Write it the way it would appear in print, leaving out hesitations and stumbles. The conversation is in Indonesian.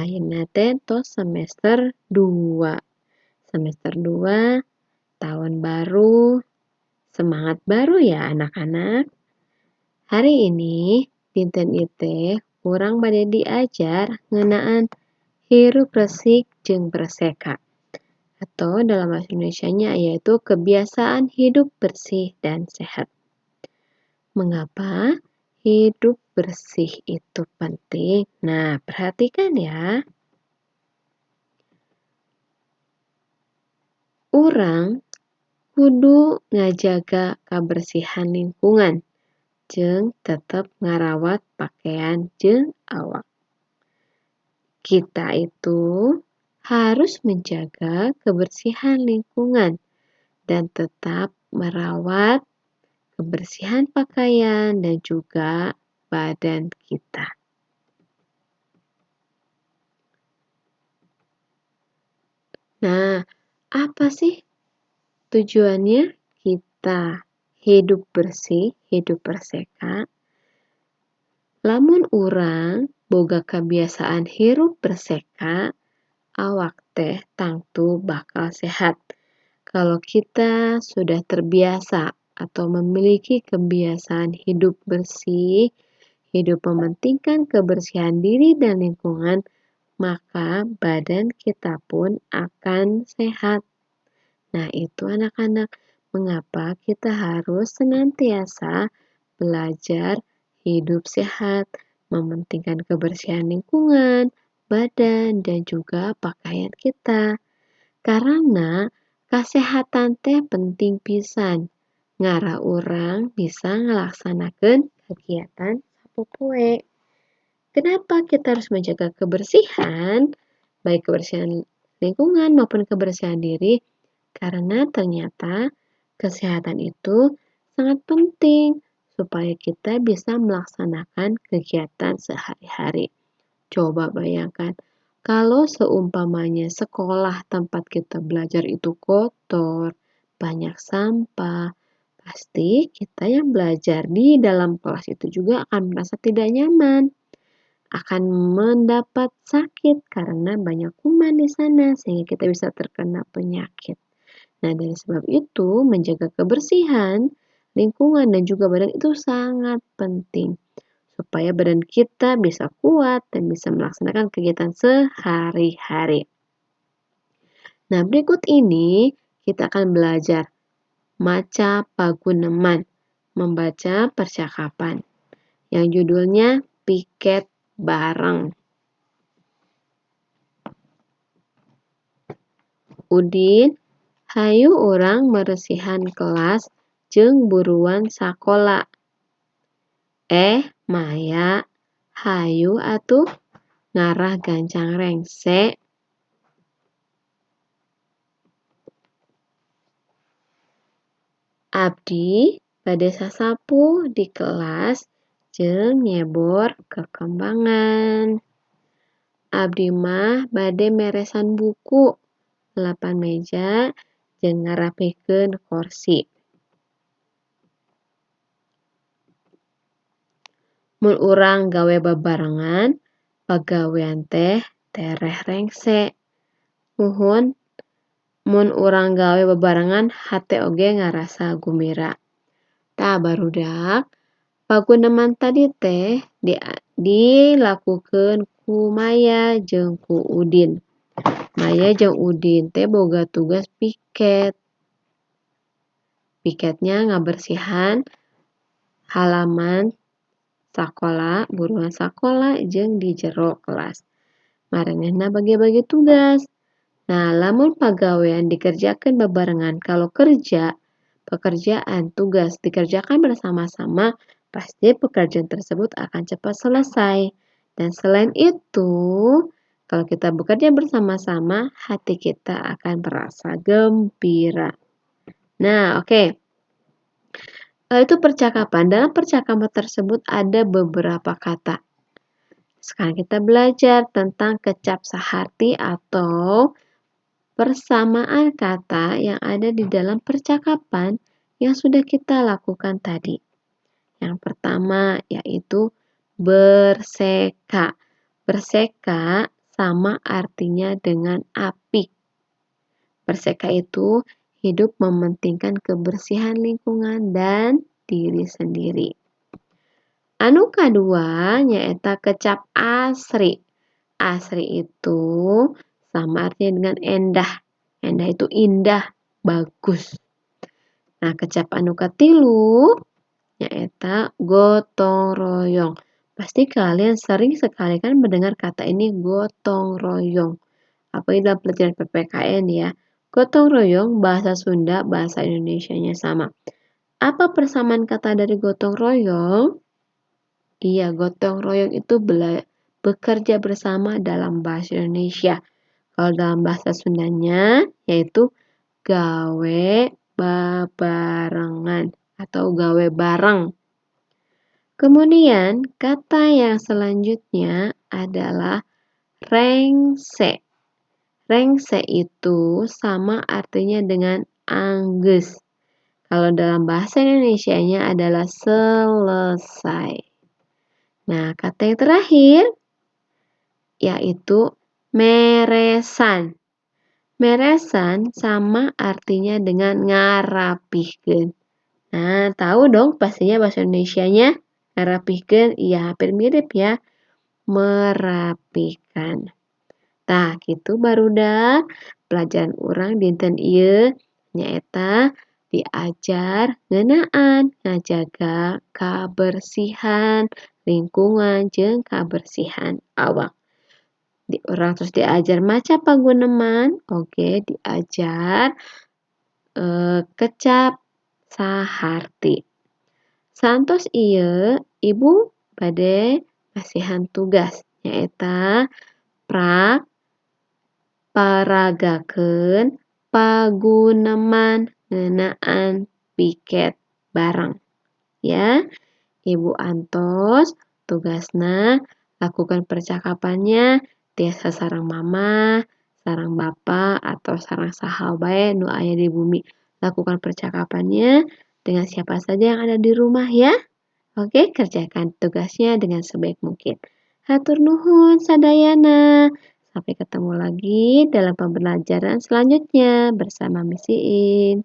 ayeuna teh tos semester 2. Semester 2, tahun baru, semangat baru ya anak-anak. Hari ini dinten ieu teh urang bade diajar ngeunaan hirup resik jeung berseka. Atau dalam bahasa Indonesianya yaitu kebiasaan hidup bersih dan sehat. Mengapa hidup bersih itu penting? Nah, perhatikan ya. Urang kudu ngajaga kabersihan lingkungan jeung tetep ngarawat pakaian jeung awak. Kita itu harus menjaga kebersihan lingkungan dan tetap merawat kebersihan pakaian dan juga badan kita. Nah, apa sih tujuannya kita hidup bersih, hidup berseka? Lamun urang boga kebiasaan hirup berseka, awak teh tangtu bakal sehat. Kalau kita sudah terbiasa atau memiliki kebiasaan hidup bersih, hidup mementingkan kebersihan diri dan lingkungan, maka badan kita pun akan sehat. Nah, itu anak-anak, mengapa kita harus senantiasa belajar hidup sehat, mementingkan kebersihan lingkungan, badan, dan juga pakaian kita. Karena kasehatan teh penting pisan. Ngara urang bisa ngelaksanakeun kegiatan sapopoe. Kenapa kita harus menjaga kebersihan, baik kebersihan lingkungan maupun kebersihan diri? Karena ternyata kesehatan itu sangat penting supaya kita bisa melaksanakan kegiatan sehari-hari. Coba bayangkan, kalau seumpamanya sekolah tempat kita belajar itu kotor, banyak sampah, pasti kita yang belajar di dalam kelas itu juga akan merasa tidak nyaman, akan mendapat sakit karena banyak kuman di sana sehingga kita bisa terkena penyakit. Nah, dari sebab itu menjaga kebersihan lingkungan dan juga badan itu sangat penting supaya badan kita bisa kuat dan bisa melaksanakan kegiatan sehari-hari. Nah, berikut ini kita akan belajar maca paguneman, membaca percakapan yang judulnya Piket Bareng. Udin, hayu urang meresihan kelas jeung buruan sakola. Maya, hayu atuh ngarah gancang rengse. Abdi bade sasapu di kelas jeung nyebor kekembangan. Abdi mah bade meresan buku, lapan meja, jeung ngarapihkeun kursi. Mun urang gawe bebarengan, pagawean teh tereh rengse. Nuhun, mun urang gawe bebarengan hate oge ngarasa gumira. Tah barudak, paguneman tadi teh dilakukeun ku Maya jeung ku Udin. Maya jeung Udin teh boga tugas piket. Piketnya ngabersihan halaman sakola, buruan sakola, jeung di jero kelas. Maranehna bagi-bagi tugas. Nah, lamun pagawean dikerjakeun bebarengan, kalau pekerjaan, tugas dikerjakan bersama-sama, pasti pekerjaan tersebut akan cepat selesai. Dan selain itu, kalau kita bekerja bersama-sama, hati kita akan merasa gembira. Nah, oke. Itu percakapan. Dalam percakapan tersebut ada beberapa kata. Sekarang kita belajar tentang kecap saharti atau persamaan kata yang ada di dalam percakapan yang sudah kita lakukan tadi. Yang pertama yaitu berseka. Berseka sama artinya dengan apik. Perseka itu hidup mementingkan kebersihan lingkungan dan diri sendiri. Anu kadua nyaeta kecap asri. Asri itu sama artinya dengan endah. Endah itu indah, bagus. Nah, kecap anu katilu nyaeta gotong royong. Pasti kalian sering sekali kan mendengar kata ini gotong royong. Apalagi dalam pelajaran PPKN ya. Gotong royong bahasa Sunda, bahasa Indonesianya sama. Apa persamaan kata dari gotong royong? Iya, gotong royong itu bekerja bersama dalam bahasa Indonesia. Kalau dalam bahasa Sundanya yaitu gawe babarengan atau gawe bareng. Kemudian kata yang selanjutnya adalah rengse. Rengse itu sama artinya dengan angges. Kalau dalam bahasa Indonesianya adalah selesai. Nah, kata yang terakhir yaitu meresan. Meresan sama artinya dengan ngarapihkeun. Nah, tahu dong pastinya bahasa Indonesianya ngarapihkeun, iya hampir mirip ya. Merapikan. Tah, kitu barudak pelajaran urang dinten ieu nyaeta diajar ngeunaan ngajaga kabersihan lingkungan jeung kabersihan awak. Urang terus diajar maca paguneman, oge diajar kecap saharti. Santos ieu Ibu bade ngasihan tugas nyaeta paragakeun paguneman ngeunaan piket bareng. Ya, Ibu antos tugasna lakukan percakapannya tiasa sareng mama, sareng bapa, atau sareng saha bae nu aya di bumi. Lakukan percakapannya dengan siapa saja yang ada di rumah ya. Oke, kerjakan tugasnya dengan sebaik mungkin. Hatur nuhun sadayana. Sampai ketemu lagi dalam pembelajaran selanjutnya bersama Miss Iin.